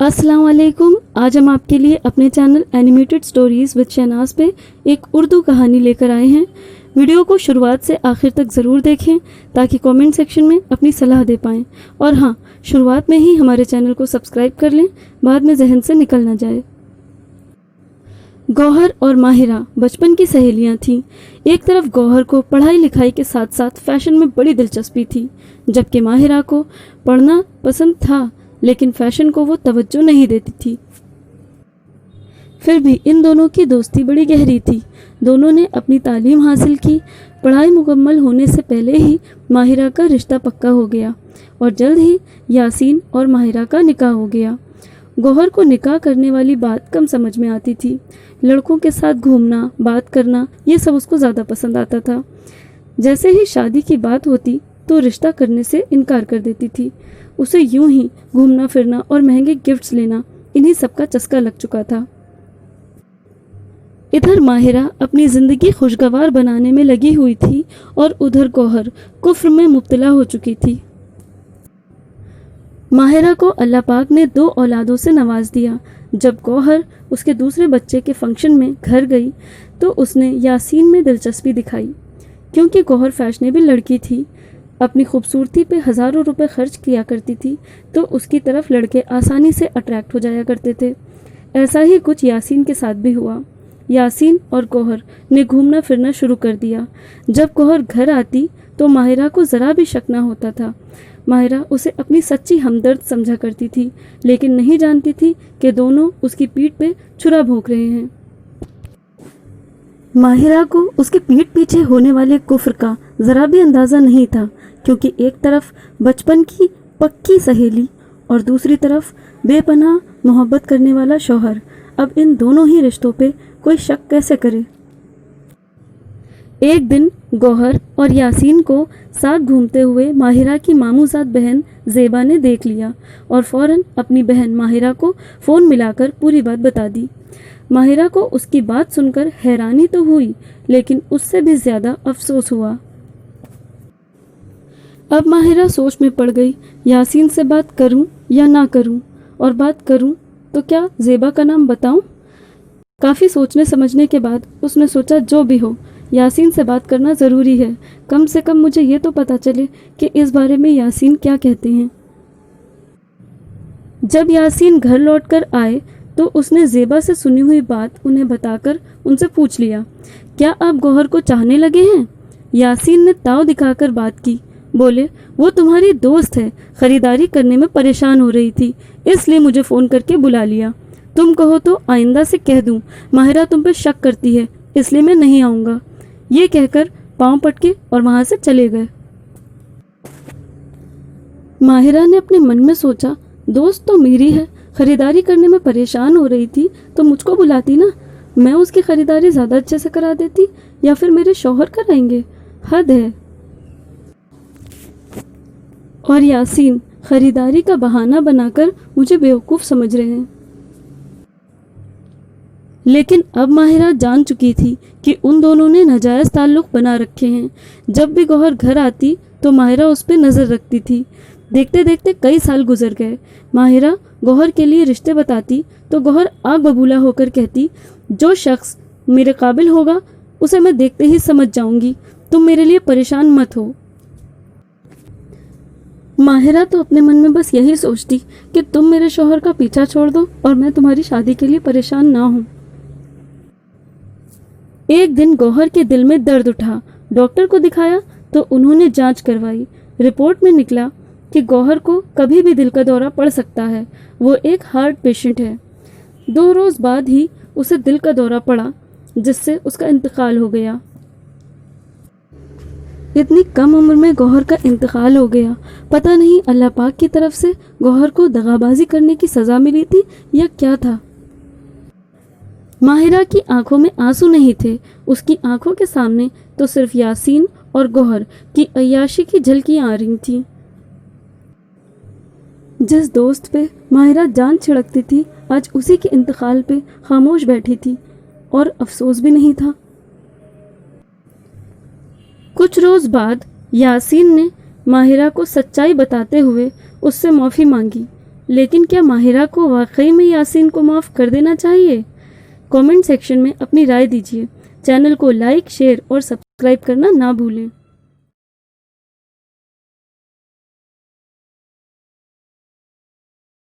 अस्सलाम वालेकुम। आज हम आपके लिए अपने channel animated stories with Shahnaz पे एक उर्दू कहानी लेकर आए हैं। वीडियो को शुरुआत से आखिर तक ज़रूर देखें ताकि कमेंट सेक्शन में अपनी सलाह दे पाएँ। और हाँ, शुरुआत में ही हमारे चैनल को सब्सक्राइब कर लें, बाद में जहन से निकल ना जाए। गौहर और माहिरा बचपन की सहेलियां थीं। एक तरफ गौहर को पढ़ाई लिखाई के साथ साथ फैशन में बड़ी दिलचस्पी थी, जबकि माहिरा को पढ़ना पसंद था लेकिन फैशन को वो तवज्जो नहीं देती थी। फिर भी इन दोनों की दोस्ती बड़ी गहरी थी। दोनों ने अपनी तालीम हासिल की। पढ़ाई मुकम्मल होने से पहले ही माहिरा का रिश्ता पक्का हो गया और जल्द ही यासीन और माहिरा का निकाह हो गया। गौहर को निकाह करने वाली बात कम समझ में आती थी। लड़कों के साथ घूमना, बात करना, ये सब उसको ज़्यादा पसंद आता था। जैसे ही शादी की बात होती तो रिश्ता करने से इनकार कर देती थी। उसे यूं ही घूमना फिरना और महंगे गिफ्ट्स लेना, इन्हीं सब का चस्का लग चुका था। इधर माहिरा अपनी ज़िंदगी खुशगवार बनाने में लगी हुई थी और उधर गौहर कुफ्र में मुब्तला हो चुकी थी। माहिरा को अल्लाह पाक ने 2 औलादों से नवाज दिया। जब गौहर उसके दूसरे बच्चे के फंक्शन में घर गई तो उसने यासीन में दिलचस्पी दिखाई। क्योंकि गौहर फैशनेबल लड़की थी, अपनी खूबसूरती पे हज़ारों रुपए खर्च किया करती थी, तो उसकी तरफ लड़के आसानी से अट्रैक्ट हो जाया करते थे। ऐसा ही कुछ यासीन के साथ भी हुआ। यासीन और गौहर ने घूमना फिरना शुरू कर दिया। जब गौहर घर आती तो माहिरा को ज़रा भी शक ना होता था। माहिरा उसे अपनी सच्ची हमदर्द समझा करती थी, लेकिन नहीं जानती थी कि दोनों उसकी पीठ पे छुरा भोंक रहे हैं। माहिरा को उसके पीठ पीछे होने वाले कुफ्र का ज़रा भी अंदाज़ा नहीं था, क्योंकि एक तरफ बचपन की पक्की सहेली और दूसरी तरफ बेपनाह मोहब्बत करने वाला शौहर। अब इन दोनों ही रिश्तों पे कोई शक कैसे करे। एक दिन गौहर और यासीन को साथ घूमते हुए माहिरा की मामूजात बहन ज़ेबा ने देख लिया और फ़ौरन अपनी बहन माहिरा को फ़ोन मिलाकर पूरी बात बता दी। माहिरा को उसकी बात सुनकर हैरानी तो हुई, लेकिन उससे भी ज़्यादा अफसोस हुआ। अब माहिरा सोच में पड़ गई, यासीन से बात करूं या ना करूं, और बात करूं तो क्या ज़ेबा का नाम बताऊं। काफ़ी सोचने समझने के बाद उसने सोचा जो भी हो, यासीन से बात करना ज़रूरी है। कम से कम मुझे ये तो पता चले कि इस बारे में यासीन क्या कहते हैं। जब यासीन घर लौटकर आए तो उसने ज़ेबा से सुनी हुई बात उन्हें बताकर उनसे पूछ लिया, क्या आप गौहर को चाहने लगे हैं। यासीन ने ताव दिखाकर बात की। बोले, वो तुम्हारी दोस्त है, ख़रीदारी करने में परेशान हो रही थी, इसलिए मुझे फ़ोन करके बुला लिया। तुम कहो तो आइंदा से कह दूं, माहिरा तुम पे शक करती है, इसलिए मैं नहीं आऊँगा। ये कहकर पाँव पटके और वहाँ से चले गए। माहिरा ने अपने मन में सोचा, दोस्त तो मेरी है, ख़रीदारी करने में परेशान हो रही थी तो मुझको बुलाती ना, मैं उसकी ख़रीदारी ज़्यादा अच्छे से करा देती, या फिर मेरे शौहर कराएंगे। हद है। और यासीन ख़रीदारी का बहाना बनाकर मुझे बेवकूफ़ समझ रहे हैं। लेकिन अब माहिरा जान चुकी थी कि उन दोनों ने नाजायज़ ताल्लुक़ बना रखे हैं। जब भी गौहर घर आती तो माहिरा उस पर नज़र रखती थी। देखते देखते कई साल गुजर गए। माहिरा गौहर के लिए रिश्ते बताती तो गौहर आग बबूला होकर कहती, जो शख्स मेरे काबिल होगा उसे मैं देखते ही समझ जाऊंगी, तुम मेरे लिए परेशान मत हो। माहिरा तो अपने मन में बस यही सोचती कि तुम मेरे शौहर का पीछा छोड़ दो और मैं तुम्हारी शादी के लिए परेशान ना हूँ। एक दिन गौहर के दिल में दर्द उठा। डॉक्टर को दिखाया तो उन्होंने जांच करवाई। रिपोर्ट में निकला कि गौहर को कभी भी दिल का दौरा पड़ सकता है। वो एक हार्ट पेशेंट है। 2 रोज़ बाद ही उसे दिल का दौरा पड़ा, जिससे उसका इंतकाल हो गया। इतनी कम उम्र में गौहर का इंतकाल हो गया। पता नहीं अल्लाह पाक की तरफ से गौहर को दगाबाजी करने की सज़ा मिली थी या क्या था। माहिरा की आंखों में आंसू नहीं थे। उसकी आंखों के सामने तो सिर्फ यासीन और गौहर की अय्याशी की झलकियां आ रही थीं। जिस दोस्त पे माहिरा जान छिड़कती थी, आज उसी के इंतकाल पे खामोश बैठी थी और अफसोस भी नहीं था। कुछ रोज़ बाद यासीन ने माहिरा को सच्चाई बताते हुए उससे माफ़ी मांगी। لیکن کیا ماہرہ کو واقعی میں یاسین کو معاف کر دینا چاہیے؟ کامنٹ سیکشن میں اپنی رائے دیجیے۔ چینل کو لائک، شیئر اور سبسکرائب کرنا نہ بھولیں۔